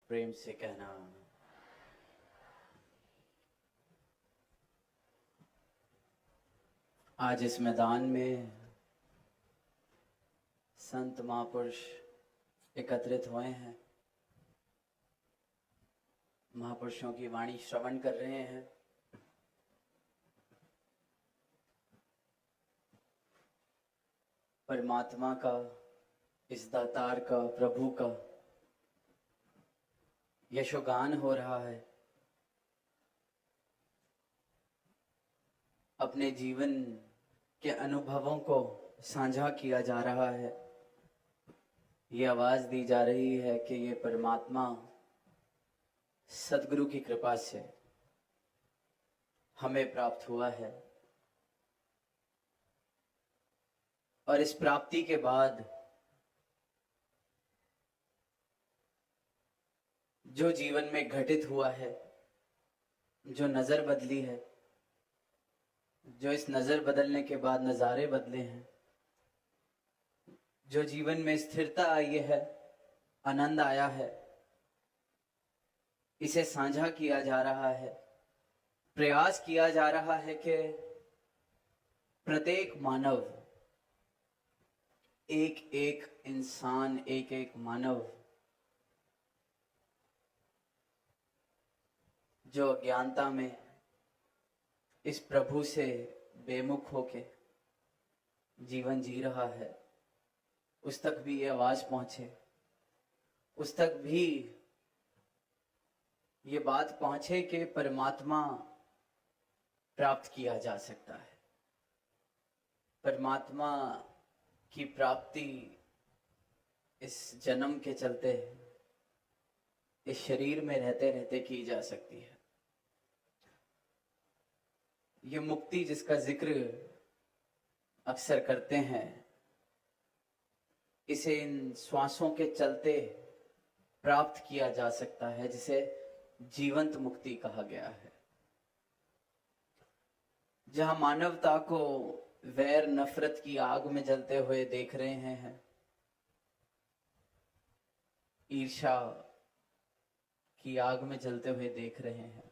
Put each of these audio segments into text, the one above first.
प्रेम से कहना। आज इस मैदान में संत महापुरुष एकत्रित हुए हैं, महापुरुषों की वाणी श्रवण कर रहे हैं। परमात्मा का, इस दातार का, प्रभु का यशोगान हो रहा है। अपने जीवन के अनुभवों को साझा किया जा रहा है। ये आवाज दी जा रही है कि ये परमात्मा सद्गुरु की कृपा से हमें प्राप्त हुआ है, और इस प्राप्ति के बाद जो जीवन में घटित हुआ है, जो नजर बदली है, जो इस नजर बदलने के बाद नजारे बदले हैं, जो जीवन में स्थिरता आई है, आनंद आया है, इसे साझा किया जा रहा है। प्रयास किया जा रहा है कि प्रत्येक मानव, एक एक इंसान, एक एक मानव जो अज्ञानता में इस प्रभु से बेमुख होके जीवन जी रहा है, उस तक भी ये आवाज पहुंचे, उस तक भी ये बात पहुंचे कि परमात्मा प्राप्त किया जा सकता है। परमात्मा की प्राप्ति इस जन्म के चलते, इस शरीर में रहते रहते की जा सकती है। ये मुक्ति जिसका जिक्र अक्सर करते हैं, इसे इन श्वासों के चलते प्राप्त किया जा सकता है, जिसे जीवंत मुक्ति कहा गया है। जहां मानवता को वैर नफरत की आग में जलते हुए देख रहे हैं, ईर्ष्या की आग में जलते हुए देख रहे हैं,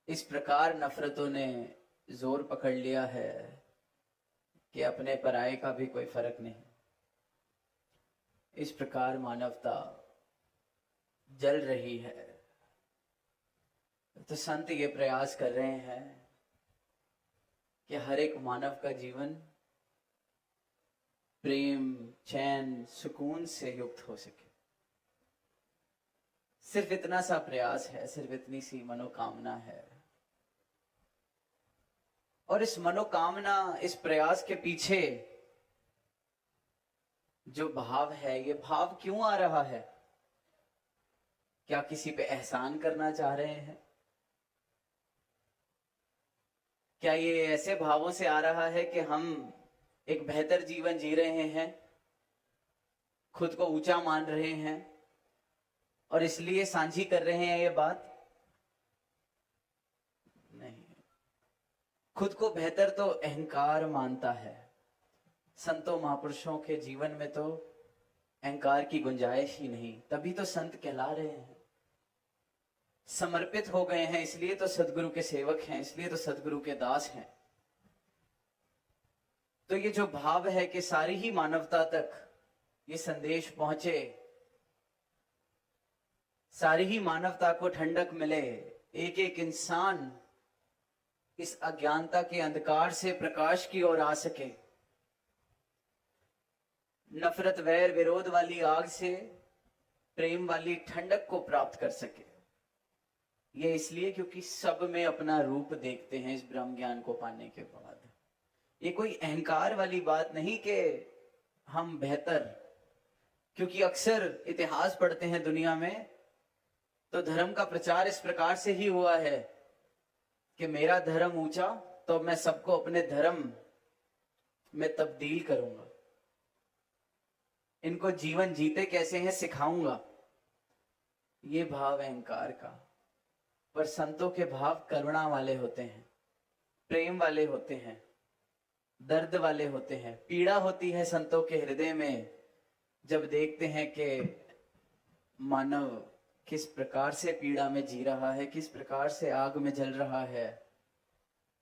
इस प्रकार नफरतों ने जोर पकड़ लिया है कि अपने पराये का भी कोई फर्क नहीं। इस प्रकार मानवता जल रही है। तो संत ये प्रयास कर रहे हैं कि हर एक मानव का जीवन प्रेम, चैन, सुकून से युक्त हो सके। सिर्फ इतना सा प्रयास है, सिर्फ इतनी सी मनोकामना है। और इस मनोकामना, इस प्रयास के पीछे जो भाव है, ये भाव क्यों आ रहा है? क्या किसी पे एहसान करना चाह रहे हैं? क्या ये ऐसे भावों से आ रहा है कि हम एक बेहतर जीवन जी रहे हैं, खुद को ऊंचा मान रहे हैं और इसलिए साझी कर रहे हैं ये बात? नहीं, खुद को बेहतर तो अहंकार मानता है। संतों महापुरुषों के जीवन में तो अहंकार की गुंजाइश ही नहीं, तभी तो संत कहला रहे हैं। समर्पित हो गए हैं, इसलिए तो सदगुरु के सेवक हैं, इसलिए तो सदगुरु के दास हैं। तो ये जो भाव है कि सारी ही मानवता तक ये संदेश पहुंचे, सारी ही मानवता को ठंडक मिले, एक एक इंसान इस अज्ञानता के अंधकार से प्रकाश की ओर आ सके, नफरत वैर विरोध वाली आग से प्रेम वाली ठंडक को प्राप्त कर सके। ये इसलिए क्योंकि सब में अपना रूप देखते हैं इस ब्रह्म ज्ञान को पाने के बाद। ये कोई अहंकार वाली बात नहीं कि हम बेहतर, क्योंकि अक्सर इतिहास पढ़ते हैं दुनिया में तो धर्म का प्रचार इस प्रकार से ही हुआ है कि मेरा धर्म ऊंचा तो मैं सबको अपने धर्म में तब्दील करूंगा, इनको जीवन जीते कैसे हैं सिखाऊंगा। ये भाव अहंकार का। पर संतों के भाव करुणा वाले होते हैं, प्रेम वाले होते हैं, दर्द वाले होते हैं। पीड़ा होती है संतों के हृदय में जब देखते हैं कि मानव किस प्रकार से पीड़ा में जी रहा है, किस प्रकार से आग में जल रहा है,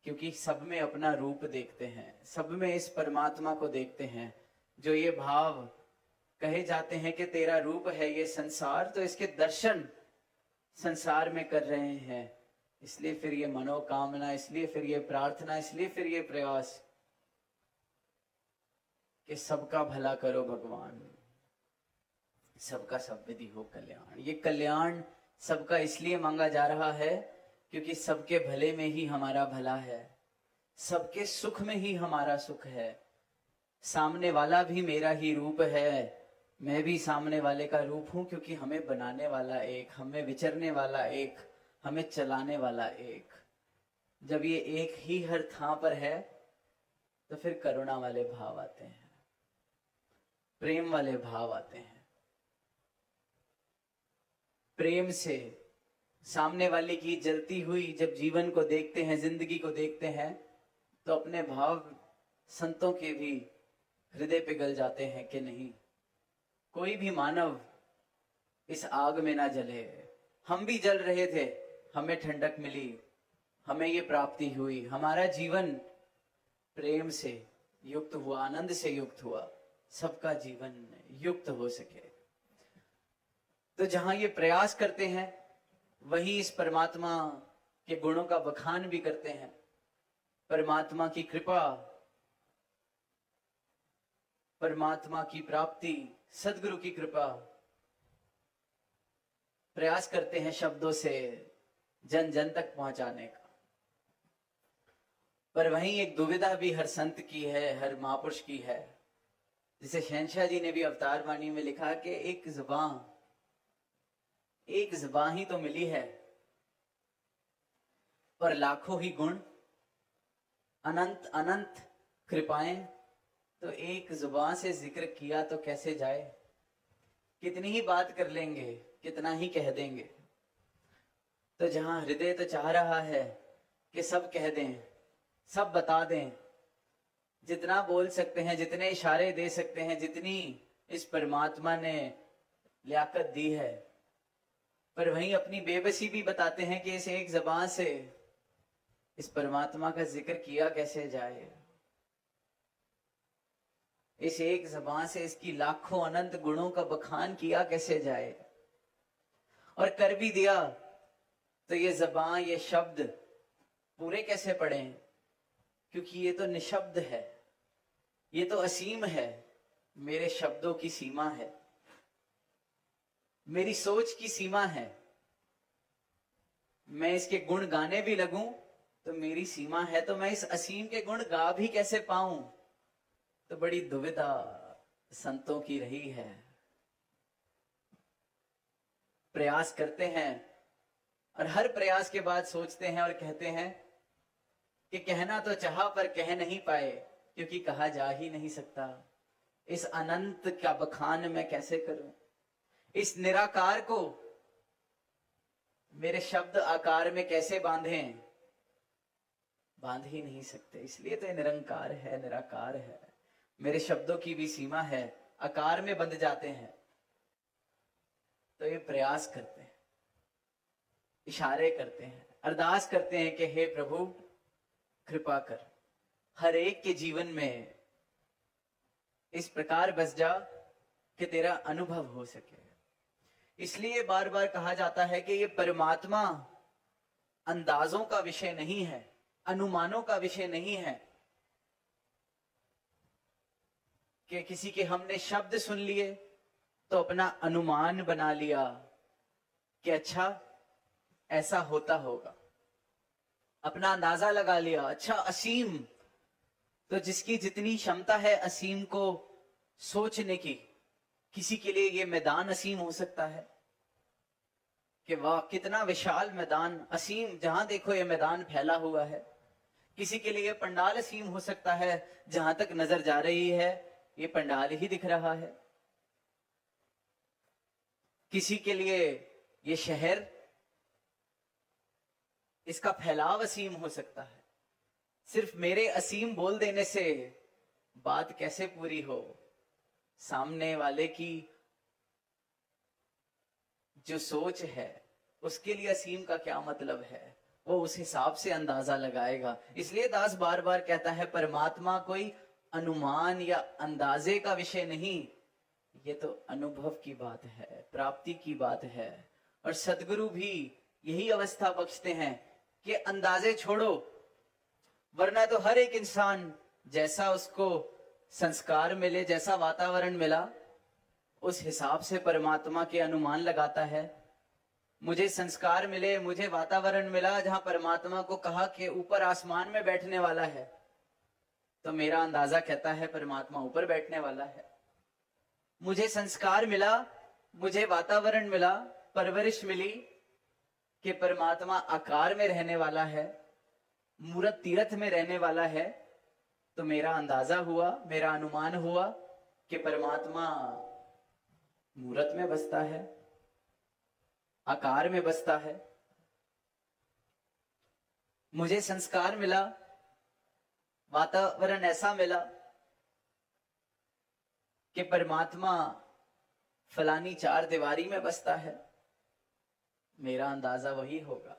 क्योंकि सब में अपना रूप देखते हैं, सब में इस परमात्मा को देखते हैं। जो ये भाव कहे जाते हैं कि तेरा रूप है ये संसार, तो इसके दर्शन संसार में कर रहे हैं। इसलिए फिर ये मनोकामना, इसलिए फिर ये प्रार्थना, इसलिए फिर ये प्रयास कि सबका भला करो भगवान, सबका सब विधि हो कल्याण। ये कल्याण सबका इसलिए मांगा जा रहा है क्योंकि सबके भले में ही हमारा भला है, सबके सुख में ही हमारा सुख है। सामने वाला भी मेरा ही रूप है, मैं भी सामने वाले का रूप हूं, क्योंकि हमें बनाने वाला एक, हमें विचरने वाला एक, हमें चलाने वाला एक। जब ये एक ही हर थां पर है तो फिर करुणा वाले भाव आते हैं, प्रेम वाले भाव आते हैं। प्रेम से सामने वाले की जलती हुई जब जीवन को देखते हैं, जिंदगी को देखते हैं, तो अपने भाव संतों के भी हृदय पिघल जाते हैं कि नहीं, कोई भी मानव इस आग में ना जले। हम भी जल रहे थे, हमें ठंडक मिली, हमें ये प्राप्ति हुई। हमारा जीवन प्रेम से युक्त हुआ, आनंद से युक्त हुआ, सबका जीवन युक्त हो सके। तो जहां ये प्रयास करते हैं वहीं इस परमात्मा के गुणों का बखान भी करते हैं। परमात्मा की कृपा, परमात्मा की प्राप्ति, सदगुरु की कृपा, प्रयास करते हैं शब्दों से जन जन तक पहुंचाने का। पर वहीं एक दुविधा भी हर संत की है, हर महापुरुष की है। जिसे शहंशाह जी ने भी अवतार वाणी में लिखा कि एक जुबान ही तो मिली है, पर लाखों ही गुण, अनंत अनंत कृपाएं, तो एक जुबान से जिक्र किया तो कैसे जाए। कितनी ही बात कर लेंगे, कितना ही कह देंगे। तो जहां हृदय तो चाह रहा है कि सब कह दें, सब बता दें, जितना बोल सकते हैं, जितने इशारे दे सकते हैं, जितनी इस परमात्मा ने लियाकत दी है, पर वहीं अपनी बेबसी भी बताते हैं कि इस एक ज़बान से इस परमात्मा का जिक्र किया कैसे जाए। इस एक ज़बान से इसकी लाखों अनंत गुणों का बखान किया कैसे जाए। और कर भी दिया तो ये ज़बान, ये शब्द पूरे कैसे पढ़ें, क्योंकि ये तो निशब्द है, ये तो असीम है। मेरे शब्दों की सीमा है, मेरी सोच की सीमा है। मैं इसके गुण गाने भी लगूं तो मेरी सीमा है, तो मैं इस असीम के गुण गा भी कैसे पाऊं। तो बड़ी दुविधा संतों की रही है। प्रयास करते हैं और हर प्रयास के बाद सोचते हैं और कहते हैं कि कहना तो चाहा पर कह नहीं पाए, क्योंकि कहा जा ही नहीं सकता। इस अनंत का बखान मैं कैसे करूं, इस निराकार को मेरे शब्द आकार में कैसे बांधें, बांध ही नहीं सकते। इसलिए तो निरंकार है, निराकार है। मेरे शब्दों की भी सीमा है, आकार में बंध जाते हैं। तो ये प्रयास करते हैं, इशारे करते हैं, अरदास करते हैं कि हे प्रभु कृपा कर, हर एक के जीवन में इस प्रकार बस जा कि तेरा अनुभव हो सके। इसलिए बार बार कहा जाता है कि ये परमात्मा अंदाजों का विषय नहीं है, अनुमानों का विषय नहीं है कि किसी के हमने शब्द सुन लिए तो अपना अनुमान बना लिया कि अच्छा ऐसा होता होगा, अपना अंदाजा लगा लिया। अच्छा असीम, तो जिसकी जितनी क्षमता है असीम को सोचने की, किसी के लिए ये मैदान असीम हो सकता है कि वाह कितना विशाल मैदान, असीम, जहां देखो ये मैदान फैला हुआ है। किसी के लिए पंडाल असीम हो सकता है, जहां तक नजर जा रही है ये पंडाल ही दिख रहा है। किसी के लिए ये शहर, इसका फैलाव असीम हो सकता है। सिर्फ मेरे असीम बोल देने से बात कैसे पूरी हो, सामने वाले की जो सोच है उसके लिए असीम का क्या मतलब है, वो उस हिसाब से अंदाजा लगाएगा। इसलिए दास बार बार कहता है परमात्मा कोई अनुमान या अंदाजे का विषय नहीं, ये तो अनुभव की बात है, प्राप्ति की बात है। और सदगुरु भी यही अवस्था बख्शते हैं कि अंदाजे छोड़ो, वरना तो हर एक इंसान जैसा उसको संस्कार मिले, जैसा वातावरण मिला, उस हिसाब से परमात्मा के अनुमान लगाता है। मुझे संस्कार मिले, मुझे वातावरण मिला जहां परमात्मा को कहा कि ऊपर आसमान में बैठने वाला है, तो मेरा अंदाजा कहता है परमात्मा ऊपर बैठने वाला है। मुझे संस्कार मिला, मुझे वातावरण मिला, परवरिश मिली कि परमात्मा आकार में रहने वाला है, मूरत तीर्थ में रहने वाला है, तो मेरा अंदाजा हुआ, मेरा अनुमान हुआ कि परमात्मा मूरत में बसता है, आकार में बसता है। मुझे संस्कार मिला, वातावरण ऐसा मिला कि परमात्मा फलानी चार दीवारी में बसता है, मेरा अंदाजा वही होगा।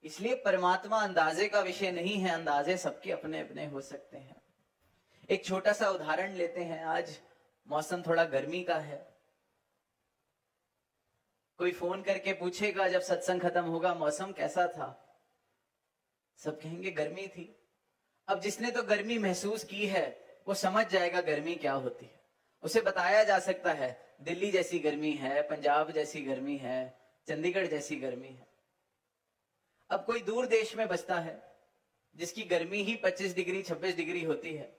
इसलिए परमात्मा अंदाजे का विषय नहीं है, अंदाजे सबके अपने अपने हो सकते हैं। एक छोटा सा उदाहरण लेते हैं। आज मौसम थोड़ा गर्मी का है, कोई फोन करके पूछेगा जब सत्संग खत्म होगा मौसम कैसा था, सब कहेंगे गर्मी थी। अब जिसने तो गर्मी महसूस की है वो समझ जाएगा गर्मी क्या होती है। उसे बताया जा सकता है दिल्ली जैसी गर्मी है, पंजाब जैसी गर्मी है, चंडीगढ़ जैसी गर्मी है। अब कोई दूर देश में बसता है जिसकी गर्मी ही 25 डिग्री 26 डिग्री होती है,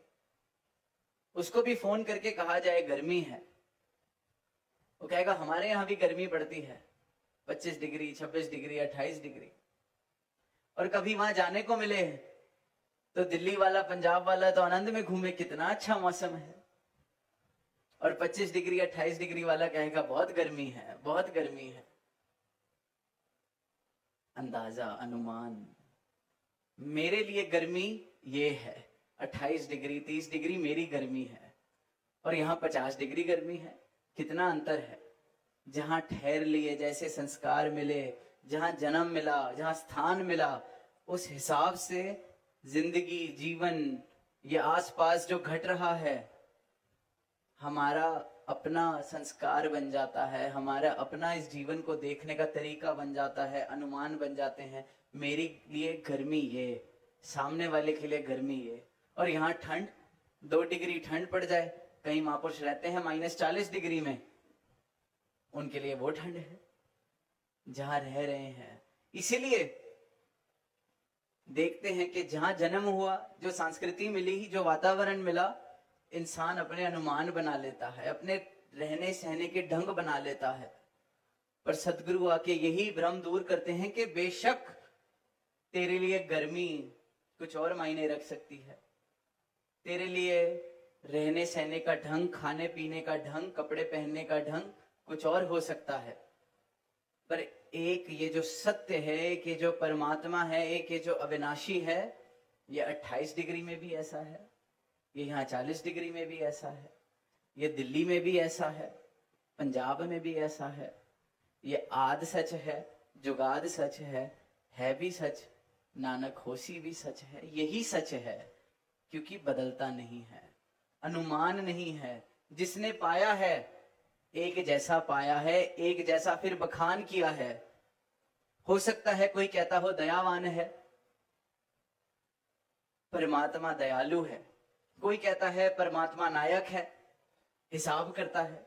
उसको भी फोन करके कहा जाए गर्मी है, वो कहेगा हमारे यहां भी गर्मी पड़ती है 25 डिग्री 26 डिग्री 28 डिग्री। और कभी वहां जाने को मिले तो दिल्ली वाला पंजाब वाला तो आनंद में घूमे, कितना अच्छा मौसम है, और 25 डिग्री 28 डिग्री वाला कहेगा बहुत गर्मी है, बहुत गर्मी है। अंदाजा, अनुमान, मेरे लिए गर्मी ये है, 28 डिग्री 30 डिग्री मेरी गर्मी है, और यहाँ 50 डिग्री गर्मी है। कितना अंतर है। जहां ठहर लिए, जैसे संस्कार मिले, जहां जन्म मिला, जहां स्थान मिला, उस हिसाब से जिंदगी, जीवन, ये आसपास जो घट रहा है, हमारा अपना संस्कार बन जाता है, हमारा अपना इस जीवन को देखने का तरीका बन जाता है, अनुमान बन जाते हैं। मेरे लिए गर्मी ये, सामने वाले के लिए गर्मी ये। और यहाँ ठंड, 2 डिग्री ठंड पड़ जाए, कई महापुरुष रहते हैं -40 डिग्री में, उनके लिए वो ठंड है जहां रह रहे हैं। इसीलिए देखते हैं कि जहां जन्म हुआ, जो संस्कृति मिली, जो वातावरण मिला, इंसान अपने अनुमान बना लेता है, अपने रहने सहने के ढंग बना लेता है। पर सदगुरु आके यही भ्रम दूर करते हैं कि बेशक तेरे लिए गर्मी कुछ और मायने रख सकती है, तेरे लिए रहने सहने का ढंग, खाने पीने का ढंग, कपड़े पहनने का ढंग कुछ और हो सकता है। पर एक ये जो सत्य है कि जो परमात्मा है, एक ये जो अविनाशी है, ये 28 डिग्री में भी ऐसा है, ये यहाँ 40 डिग्री में भी ऐसा है, ये दिल्ली में भी ऐसा है, पंजाब में भी ऐसा है। ये आद सच है, जुगाद सच है भी सच, नानक होसी भी सच है। यही सच है, क्योंकि बदलता नहीं है, अनुमान नहीं है। जिसने पाया है एक जैसा पाया है, एक जैसा फिर बखान किया है। हो सकता है कोई कहता हो दयावान है, परमात्मा दयालु है, कोई कहता है परमात्मा नायक है, हिसाब करता है।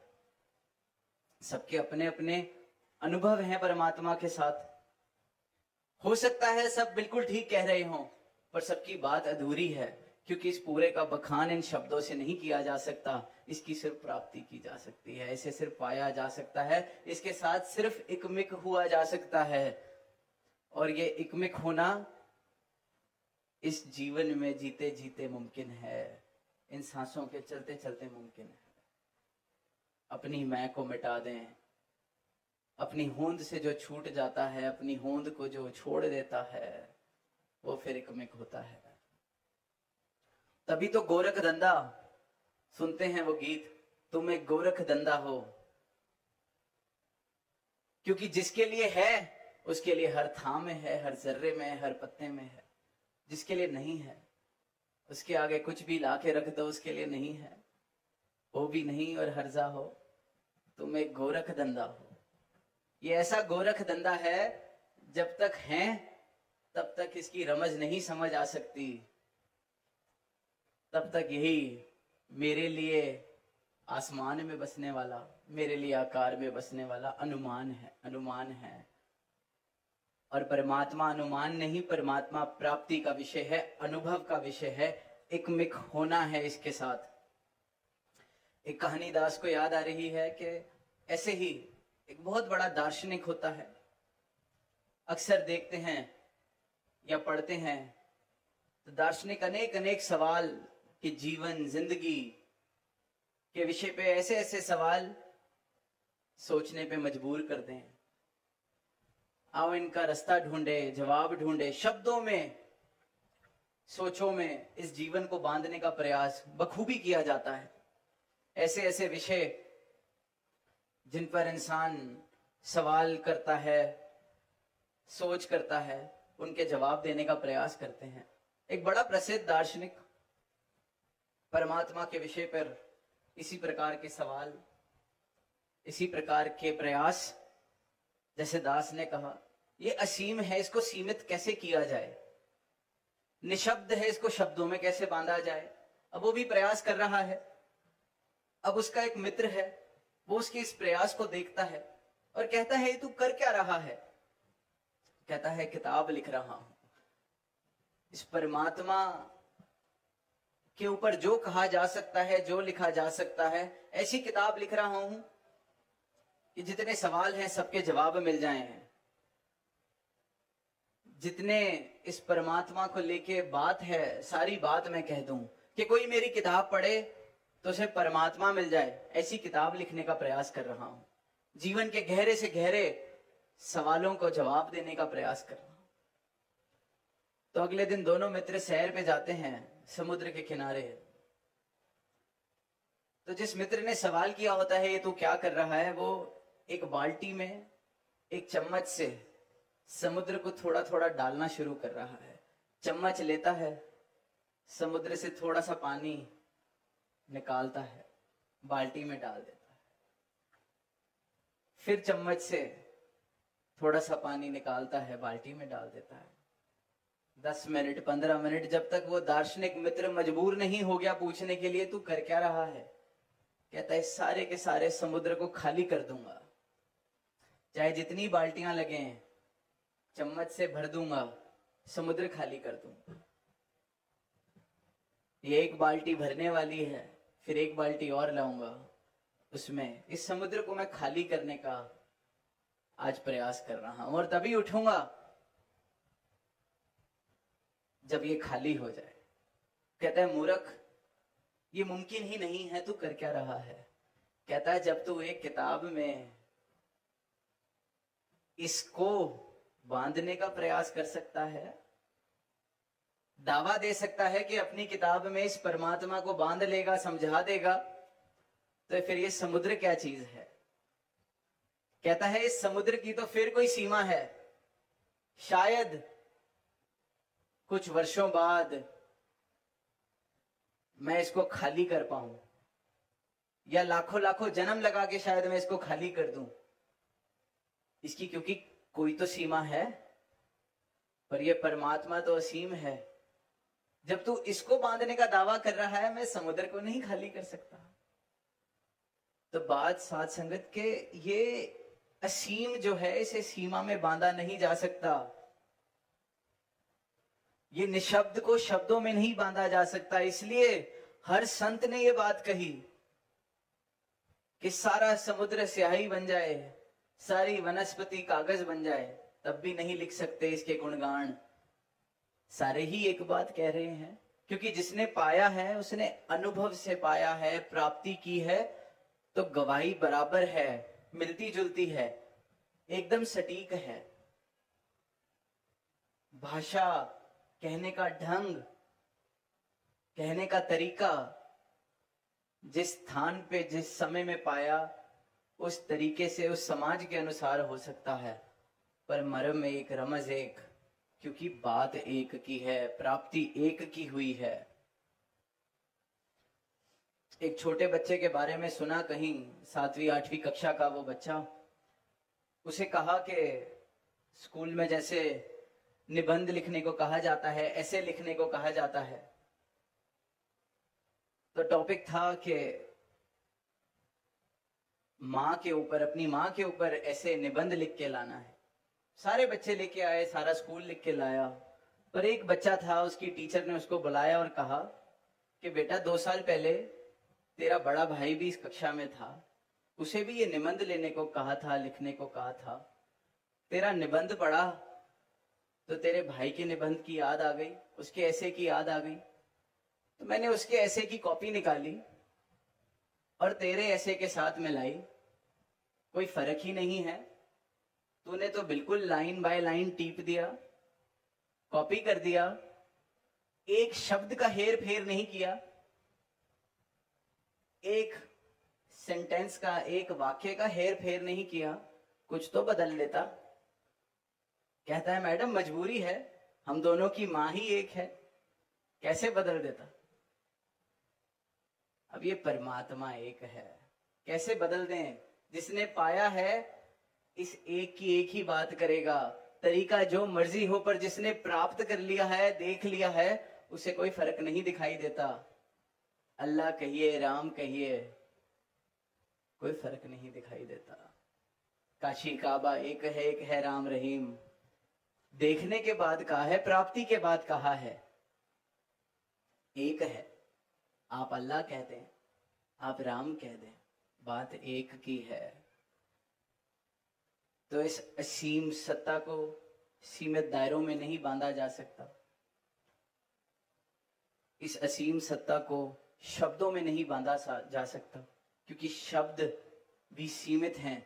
सबके अपने अपने अनुभव हैं परमात्मा के साथ। हो सकता है सब बिल्कुल ठीक कह रहे हों, पर सबकी बात अधूरी है, क्योंकि इस पूरे का बखान इन शब्दों से नहीं किया जा सकता। इसकी सिर्फ प्राप्ति की जा सकती है, इसे सिर्फ पाया जा सकता है, इसके साथ सिर्फ इकमिक हुआ जा सकता है। और ये इकमिक होना इस जीवन में जीते जीते मुमकिन है, इन सांसों के चलते चलते मुमकिन है। अपनी मैं को मिटा दें, अपनी होंद से जो छूट जाता है, अपनी होंद को जो छोड़ देता है, वो फिर इकमिक होता है। तभी तो गोरख धंधा सुनते हैं वो गीत, तुम एक गोरख धंधा हो, क्योंकि जिसके लिए है उसके लिए हर थाह में है, हर जर्रे में है, हर पत्ते में है। जिसके लिए नहीं है उसके आगे कुछ भी लाके रख दो, उसके लिए नहीं है। हो भी नहीं और हर्जा हो, तुम एक गोरख धंधा हो। ये ऐसा गोरख धंधा है, जब तक हैं तब तक इसकी रमज नहीं समझ आ सकती। तब तक यही मेरे लिए आसमान में बसने वाला, मेरे लिए आकार में बसने वाला अनुमान है, अनुमान है। और परमात्मा अनुमान नहीं, परमात्मा प्राप्ति का विषय है, अनुभव का विषय है, एक मिक होना है इसके साथ। एक कहानी दास को याद आ रही है कि ऐसे ही एक बहुत बड़ा दार्शनिक होता है। अक्सर देखते हैं या पढ़ते हैं तो दार्शनिक अनेक अनेक सवाल कि जीवन जिंदगी के विषय पे ऐसे ऐसे सवाल सोचने पे मजबूर करते हैं। आओ इनका रास्ता ढूंढे, जवाब ढूंढे, शब्दों में, सोचों में इस जीवन को बांधने का प्रयास बखूबी किया जाता है। ऐसे ऐसे विषय जिन पर इंसान सवाल करता है, सोच करता है, उनके जवाब देने का प्रयास करते हैं। एक बड़ा प्रसिद्ध दार्शनिक परमात्मा के विषय पर इसी प्रकार के सवाल, इसी प्रकार के प्रयास, जैसे दास ने कहा, ये असीम है, इसको सीमित कैसे किया जाए, निशब्द है, इसको शब्दों में कैसे बांधा जाए। अब वो भी प्रयास कर रहा है। अब उसका एक मित्र है, वो उसके इस प्रयास को देखता है और कहता है, तू कर क्या रहा है? कहता है, किताब लिख रहा हूं। इस परमात्मा के ऊपर जो कहा जा सकता है, जो लिखा जा सकता है, ऐसी किताब लिख रहा हूं कि जितने सवाल हैं सबके जवाब मिल जाएं। जितने इस परमात्मा को लेके बात है, सारी बात मैं कह दूं कि कोई मेरी किताब पढ़े तो उसे परमात्मा मिल जाए। ऐसी किताब लिखने का प्रयास कर रहा हूं। जीवन के गहरे से गहरे सवालों को जवाब देने का प्रयास कर रहा हूं। तो अगले दिन दोनों मित्र सैर पे जाते हैं समुद्र के किनारे। तो जिस मित्र ने सवाल किया होता है, ये तू क्या कर रहा है, वो एक बाल्टी में एक चम्मच से समुद्र को थोड़ा थोड़ा डालना शुरू कर रहा है। चम्मच लेता है, समुद्र से थोड़ा सा पानी निकालता है, बाल्टी में डाल देता है। फिर चम्मच से थोड़ा सा पानी निकालता है, बाल्टी में डाल देता है। 10 मिनट 15 मिनट, जब तक वो दार्शनिक मित्र मजबूर नहीं हो गया पूछने के लिए, तू कर क्या रहा है? कहता है, सारे के सारे समुद्र को खाली कर दूंगा, चाहे जितनी बाल्टियां लगे, चम्मच से भर दूंगा, समुद्र खाली कर दूंगा। ये एक बाल्टी भरने वाली है, फिर एक बाल्टी और लाऊंगा, उसमें इस समुद्र को मैं खाली करने का आज प्रयास कर रहा हूं, और तभी उठूंगा जब ये खाली हो जाए। कहता है, मूर्ख, ये मुमकिन ही नहीं है, तू कर क्या रहा है? कहता है, जब तू एक किताब में इसको बांधने का प्रयास कर सकता है, दावा दे सकता है कि अपनी किताब में इस परमात्मा को बांध लेगा, समझा देगा, तो फिर ये समुद्र क्या चीज है? कहता है, इस समुद्र की तो फिर कोई सीमा है। शायद कुछ वर्षों बाद मैं इसको खाली कर पाऊं, या लाखों लाखों जन्म लगा के शायद मैं इसको खाली कर दूं इसकी, क्योंकि कोई तो सीमा है। पर ये परमात्मा तो असीम है। जब तू इसको बांधने का दावा कर रहा है, मैं समुद्र को नहीं खाली कर सकता। तो बात साथ संगत के, ये असीम जो है, इसे सीमा में बांधा नहीं जा सकता। ये निशब्द को शब्दों में नहीं बांधा जा सकता। इसलिए हर संत ने ये बात कही कि सारा समुद्र स्याही बन जाए, सारी वनस्पति कागज बन जाए, तब भी नहीं लिख सकते इसके गुणगान। सारे ही एक बात कह रहे हैं, क्योंकि जिसने पाया है उसने अनुभव से पाया है, प्राप्ति की है, तो गवाही बराबर है, मिलती जुलती है, एकदम सटीक है। भाषा, कहने का ढंग, कहने का तरीका, जिस स्थान पे जिस समय में पाया, उस तरीके से उस समाज के अनुसार हो सकता है, पर मर्म एक, रमज एक, क्योंकि बात एक की है, प्राप्ति एक की हुई है। एक छोटे बच्चे के बारे में सुना कहीं, 7वीं 8वीं कक्षा का वो बच्चा, उसे कहा कि स्कूल में जैसे निबंध लिखने को कहा जाता है, ऐसे लिखने को कहा जाता है, तो टॉपिक था कि माँ के ऊपर, अपनी माँ के ऊपर ऐसे निबंध लिख के लाना है। सारे बच्चे लेके आए, सारा स्कूल लिख के लाया, पर एक बच्चा था, उसकी टीचर ने उसको बुलाया और कहा कि बेटा 2 साल पहले तेरा बड़ा भाई भी इस कक्षा में था, उसे भी ये निबंध लेने को कहा था, लिखने को कहा था, तेरा निबंध पढ़ा तो तेरे भाई के निबंध की याद आ गई, उसके ऐसे की याद आ गई, तो मैंने उसके ऐसे की कॉपी निकाली और तेरे ऐसे के साथ में लाई, कोई फर्क ही नहीं है, तूने तो बिल्कुल लाइन बाय लाइन टीप दिया, कॉपी कर दिया, एक शब्द का हेर फेर नहीं किया, एक सेंटेंस का, एक वाक्य का हेर फेर नहीं किया, कुछ तो बदल लेता। कहता है मैडम मजबूरी है, हम दोनों की मां ही एक है, कैसे बदल देता। अब ये परमात्मा एक है, कैसे बदल दें। जिसने पाया है इस एक की एक ही बात करेगा, तरीका जो मर्जी हो, पर जिसने प्राप्त कर लिया है, देख लिया है, उसे कोई फर्क नहीं दिखाई देता। अल्लाह कहिए, राम कहिए, कोई फर्क नहीं दिखाई देता। काशी काबा एक है राम रहीम, देखने के बाद कहा है, प्राप्ति के बाद कहा है, एक है। आप अल्लाह कह दें, आप राम कह दें, बात एक की है। तो इस असीम सत्ता को सीमित दायरों में नहीं बांधा जा सकता, इस असीम सत्ता को शब्दों में नहीं बांधा जा सकता, क्योंकि शब्द भी सीमित हैं,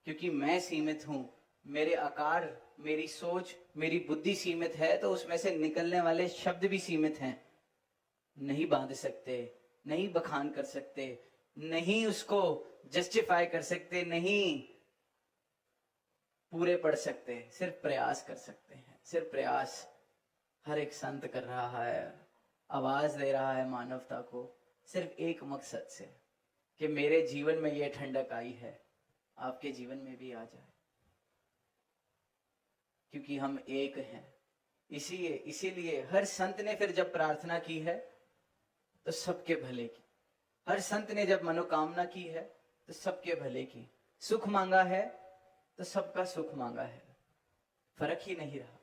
क्योंकि मैं सीमित हूं, मेरे आकार, मेरी सोच, मेरी बुद्धि सीमित है, तो उसमें से निकलने वाले शब्द भी सीमित हैं। नहीं बांध सकते, नहीं बखान कर सकते, नहीं उसको जस्टिफाई कर सकते, नहीं पूरे पढ़ सकते, सिर्फ प्रयास कर सकते हैं। सिर्फ प्रयास हर एक संत कर रहा है, आवाज दे रहा है मानवता को, सिर्फ एक मकसद से कि मेरे जीवन में ये ठंडक आई है, आपके जीवन में भी आ जाए, क्योंकि हम एक हैं। इसीलिए हर संत ने फिर जब प्रार्थना की है तो सबके भले की, हर संत ने जब मनोकामना की है तो सबके भले की, सुख मांगा है तो सबका सुख मांगा है, फर्क ही नहीं रहा।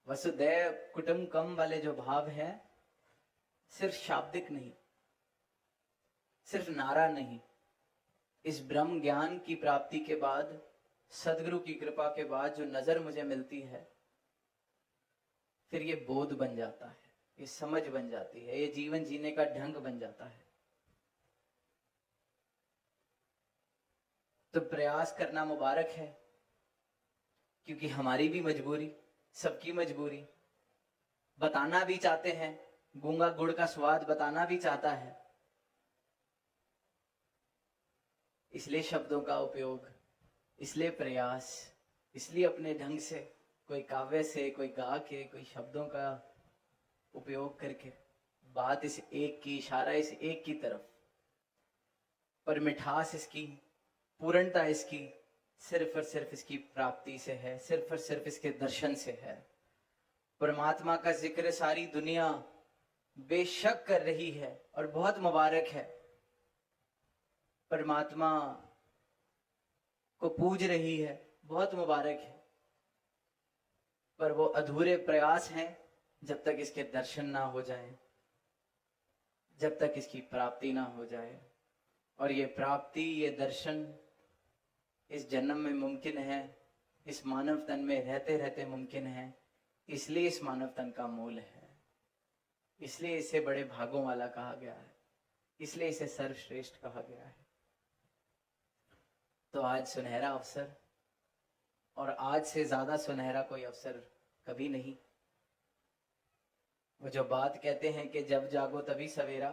वसुदैव कुटुंबकम वाले जो भाव है, सिर्फ शाब्दिक नहीं, सिर्फ नारा नहीं, इस ब्रह्म ज्ञान की प्राप्ति के बाद, सदगुरु की कृपा के बाद जो नजर मुझे मिलती है, फिर ये बोध बन जाता है, ये समझ बन जाती है, ये जीवन जीने का ढंग बन जाता है। तो प्रयास करना मुबारक है, क्योंकि हमारी भी मजबूरी, सबकी मजबूरी, बताना भी चाहते हैं, गूंगा गुड़ का स्वाद बताना भी चाहता है, इसलिए शब्दों का उपयोग, इसलिए प्रयास, इसलिए अपने ढंग से, कोई काव्य से, कोई गा के, कोई शब्दों का उपयोग करके, बात इस एक की, इशारा इस एक की तरफ, पर मिठास इसकी, पूर्णता इसकी सिर्फ और सिर्फ इसकी प्राप्ति से है, सिर्फ और सिर्फ इसके दर्शन से है। परमात्मा का जिक्र सारी दुनिया बेशक कर रही है और बहुत मुबारक है, परमात्मा को पूज रही है, बहुत मुबारक है, पर वो अधूरे प्रयास हैं जब तक इसके दर्शन ना हो जाए, जब तक इसकी प्राप्ति ना हो जाए। और ये प्राप्ति, ये दर्शन इस जन्म में मुमकिन है, इस मानव तन में रहते रहते मुमकिन है, इसलिए इस मानव तन का मूल है, इसलिए इसे बड़े भागों वाला कहा गया है, इसलिए इसे सर्वश्रेष्ठ कहा गया है। तो आज सुनहरा अवसर, और आज से ज्यादा सुनहरा कोई अवसर कभी नहीं। वो जो बात कहते हैं कि जब जागो तभी सवेरा,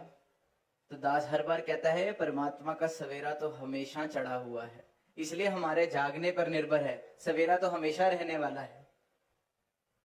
तो दास हर बार कहता है परमात्मा का सवेरा तो हमेशा चढ़ा हुआ है, इसलिए हमारे जागने पर निर्भर है, सवेरा तो हमेशा रहने वाला है।